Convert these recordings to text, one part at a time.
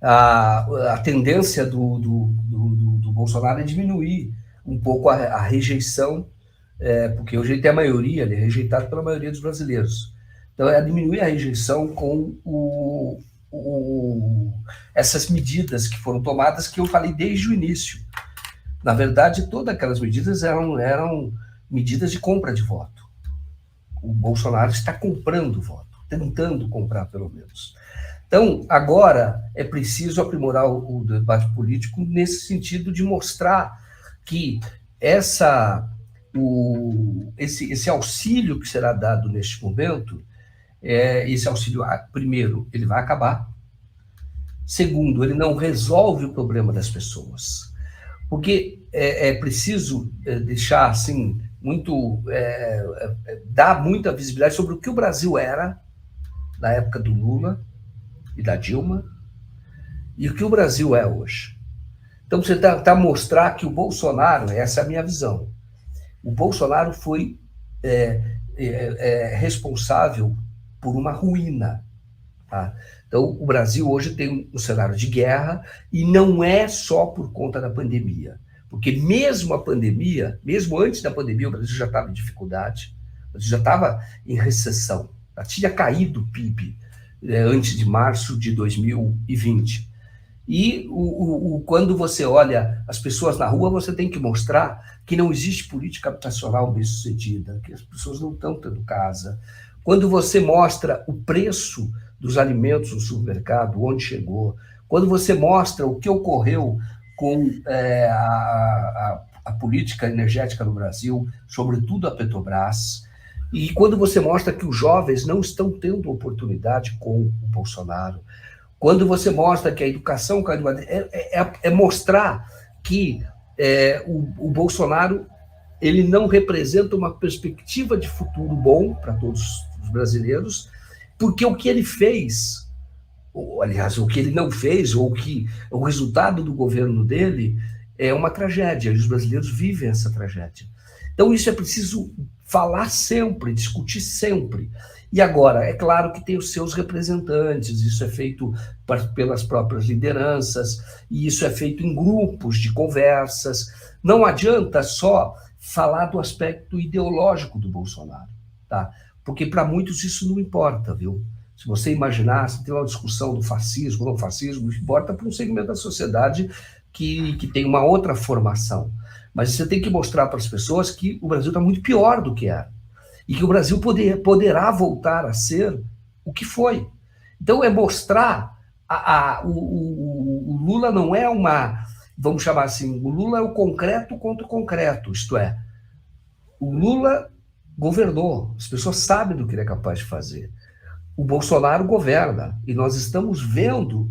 a tendência do Bolsonaro é diminuir um pouco a rejeição, porque hoje ele tem a maioria, ele é rejeitado pela maioria dos brasileiros. Então, é diminuir a rejeição com essas medidas que foram tomadas, que eu falei desde o início. Na verdade, todas aquelas medidas eram medidas de compra de voto. O Bolsonaro está comprando voto, tentando comprar, pelo menos. Então, agora é preciso aprimorar o debate político nesse sentido de mostrar que esse auxílio que será dado neste momento, esse auxílio, primeiro, ele vai acabar. Segundo, ele não resolve o problema das pessoas. Porque é preciso deixar, assim, dar muita visibilidade sobre o que o Brasil era na época do Lula e da Dilma, e o que o Brasil é hoje. Então, você tá mostrar que o Bolsonaro, essa é a minha visão, o Bolsonaro foi responsável por uma ruína. Tá? Então, o Brasil hoje tem um cenário de guerra, e não é só por conta da pandemia. Porque mesmo a pandemia, mesmo antes da pandemia, o Brasil já estava em dificuldade, o Brasil já estava em recessão, já tinha caído o PIB antes de março de 2020. E quando você olha as pessoas na rua, você tem que mostrar que não existe política habitacional bem-sucedida, que as pessoas não estão tendo casa. Quando você mostra o preço dos alimentos no supermercado, onde chegou, quando você mostra o que ocorreu com a política energética no Brasil, sobretudo a Petrobras, e quando você mostra que os jovens não estão tendo oportunidade com o Bolsonaro, quando você mostra que a educação caiu, mostrar que o Bolsonaro ele não representa uma perspectiva de futuro bom para todos os brasileiros, porque o que ele fez, ou, aliás, o que ele não fez, ou que o resultado do governo dele é uma tragédia, e os brasileiros vivem essa tragédia. Então, isso é preciso falar sempre, discutir sempre. E agora, é claro que tem os seus representantes, isso é feito pelas próprias lideranças, e isso é feito em grupos de conversas. Não adianta só falar do aspecto ideológico do Bolsonaro, tá? Porque para muitos isso não importa, viu? Se você imaginar, se tem uma discussão do fascismo, não fascismo, importa para um segmento da sociedade que tem uma outra formação. Mas você tem que mostrar para as pessoas que o Brasil está muito pior do que era. E que o Brasil poderá voltar a ser o que foi. Então, é mostrar... o Lula não é vamos chamar assim, o Lula é o concreto contra o concreto, isto é, o Lula governou, as pessoas sabem do que ele é capaz de fazer. O Bolsonaro governa, e nós estamos vendo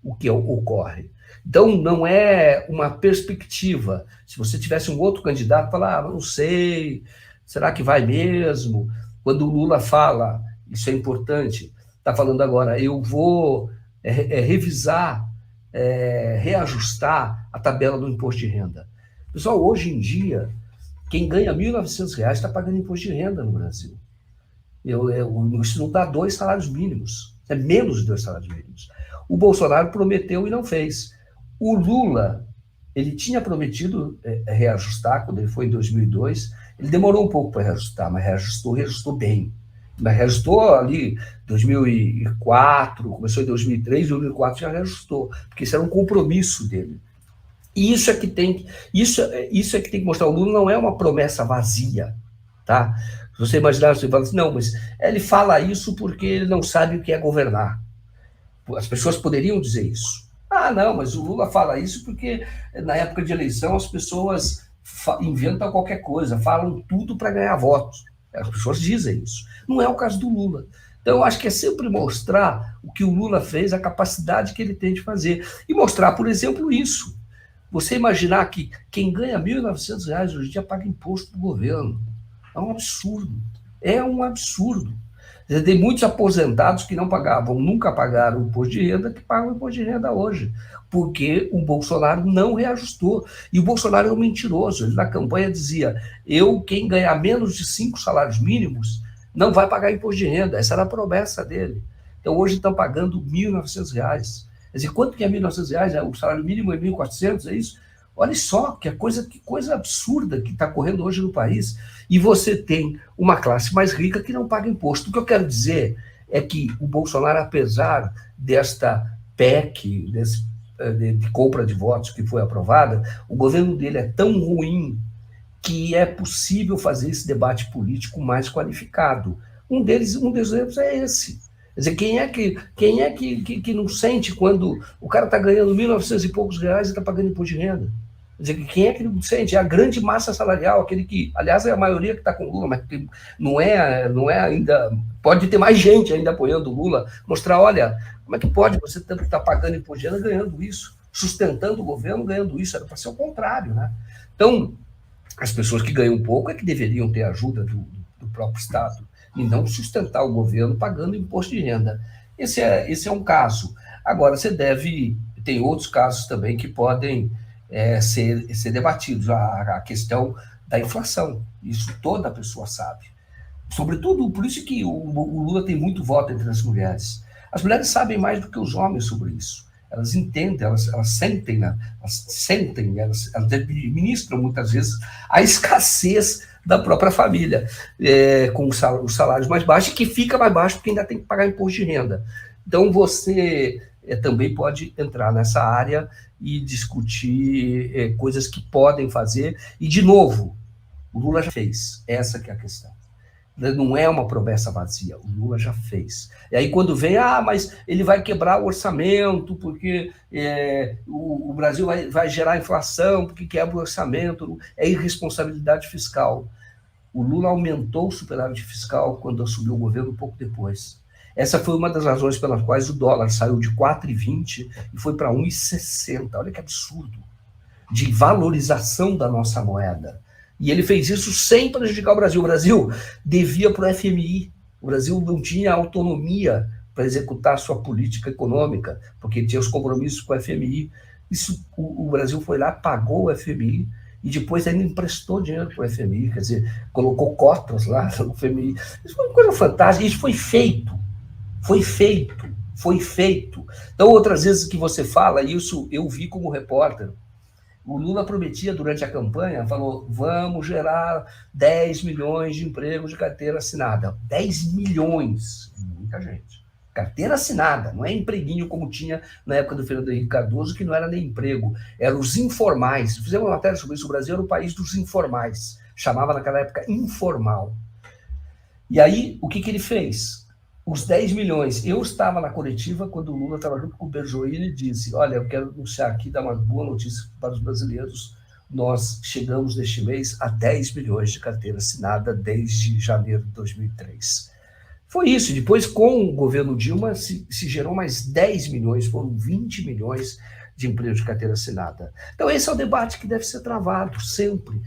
o que ocorre. Então, não é uma perspectiva. Se você tivesse um outro candidato, falar, não sei, será que vai mesmo? Quando o Lula fala, isso é importante, está falando agora, eu vou revisar, reajustar a tabela do imposto de renda. Pessoal, hoje em dia, quem ganha R$ 1.900 está pagando imposto de renda no Brasil. Isso não dá 2 salários mínimos, é menos de 2 salários mínimos. O Bolsonaro prometeu e não fez. O Lula, ele tinha prometido reajustar quando ele foi em 2002, ele demorou um pouco para reajustar, mas reajustou bem. Mas reajustou ali em 2004, começou em 2003, 2004 já reajustou, porque isso era um compromisso dele. E isso é que tem que mostrar. O Lula não é uma promessa vazia, tá? Se você imaginar, você fala assim, não, mas ele fala isso porque ele não sabe o que é governar. As pessoas poderiam dizer isso. Ah, não, mas o Lula fala isso porque na época de eleição as pessoas inventam qualquer coisa, falam tudo para ganhar votos. As pessoas dizem isso. Não é o caso do Lula. Então, eu acho que é sempre mostrar o que o Lula fez, a capacidade que ele tem de fazer. E mostrar, por exemplo, isso. Você imaginar que quem ganha R$ 1.900 hoje em dia paga imposto do governo. É um absurdo. É um absurdo. Tem muitos aposentados que não pagavam, nunca pagaram o imposto de renda, que pagam o imposto de renda hoje, porque o Bolsonaro não reajustou. E o Bolsonaro é um mentiroso. Ele na campanha dizia, quem ganhar menos de 5 salários mínimos, não vai pagar imposto de renda. Essa era a promessa dele. Então hoje estão pagando R$ 1.900. Quer dizer, quanto que é R$1.900? O salário mínimo é 1.400, é isso? Olha só que coisa absurda que está correndo hoje no país. E você tem uma classe mais rica que não paga imposto. O que eu quero dizer é que o Bolsonaro, apesar desta PEC, de compra de votos que foi aprovada, o governo dele é tão ruim que é possível fazer esse debate político mais qualificado. Um dos exemplos é esse. Quer dizer, quem é que não sente quando o cara está ganhando 1.900 e poucos reais e está pagando imposto de renda? Quer dizer, quem é que não sente? É a grande massa salarial, aquele que, aliás, é a maioria que está com o Lula, mas que não é ainda. Pode ter mais gente ainda apoiando o Lula, mostrar, olha, como é que pode você estar pagando imposto de renda ganhando isso, sustentando o governo ganhando isso? Era para ser o contrário, né? Então, as pessoas que ganham pouco é que deveriam ter ajuda do próprio Estado e não sustentar o governo pagando imposto de renda. Esse é um caso. Agora, tem outros casos também que podem ser debatidos. A questão da inflação, isso toda pessoa sabe. Sobretudo, por isso que o Lula tem muito voto entre as mulheres. As mulheres sabem mais do que os homens sobre isso. Elas entendem, elas sentem, né? Elas administram muitas vezes a escassez da própria família, com os salários mais baixos, e que fica mais baixo porque ainda tem que pagar imposto de renda. Então, você também pode entrar nessa área e discutir coisas que podem fazer. E, de novo, o Lula já fez. Essa que é a questão. Não é uma promessa vazia, o Lula já fez. E aí quando vem, mas ele vai quebrar o orçamento, porque o Brasil vai gerar inflação, porque quebra o orçamento, é irresponsabilidade fiscal. O Lula aumentou o superávit fiscal quando assumiu o governo um pouco depois. Essa foi uma das razões pelas quais o dólar saiu de 4,20 e foi para 1,60. Olha que absurdo, de valorização da nossa moeda. E ele fez isso sem prejudicar o Brasil. O Brasil devia para o FMI. O Brasil não tinha autonomia para executar a sua política econômica, porque tinha os compromissos com o FMI. O Brasil foi lá, pagou o FMI, e depois ainda emprestou dinheiro para o FMI, quer dizer, colocou cotas lá no FMI. Isso foi uma coisa fantástica. Isso foi feito. Foi feito. Foi feito. Então, outras vezes que você fala, isso eu vi como repórter, o Lula prometia durante a campanha, falou, vamos gerar 10 milhões de empregos de carteira assinada. 10 milhões, muita gente. Carteira assinada, não é empreguinho como tinha na época do Fernando Henrique Cardoso, que não era nem emprego, eram os informais. Fizemos uma matéria sobre isso, o Brasil era o país dos informais, chamava naquela época informal. E aí, o que ele fez? Os 10 milhões. Eu estava na coletiva quando o Lula estava junto com o Berzoini e disse, olha, eu quero anunciar aqui, dar uma boa notícia para os brasileiros, nós chegamos neste mês a 10 milhões de carteira assinada desde janeiro de 2003. Foi isso. Depois, com o governo Dilma, se gerou mais 10 milhões, foram 20 milhões de empregos de carteira assinada. Então, esse é o debate que deve ser travado sempre.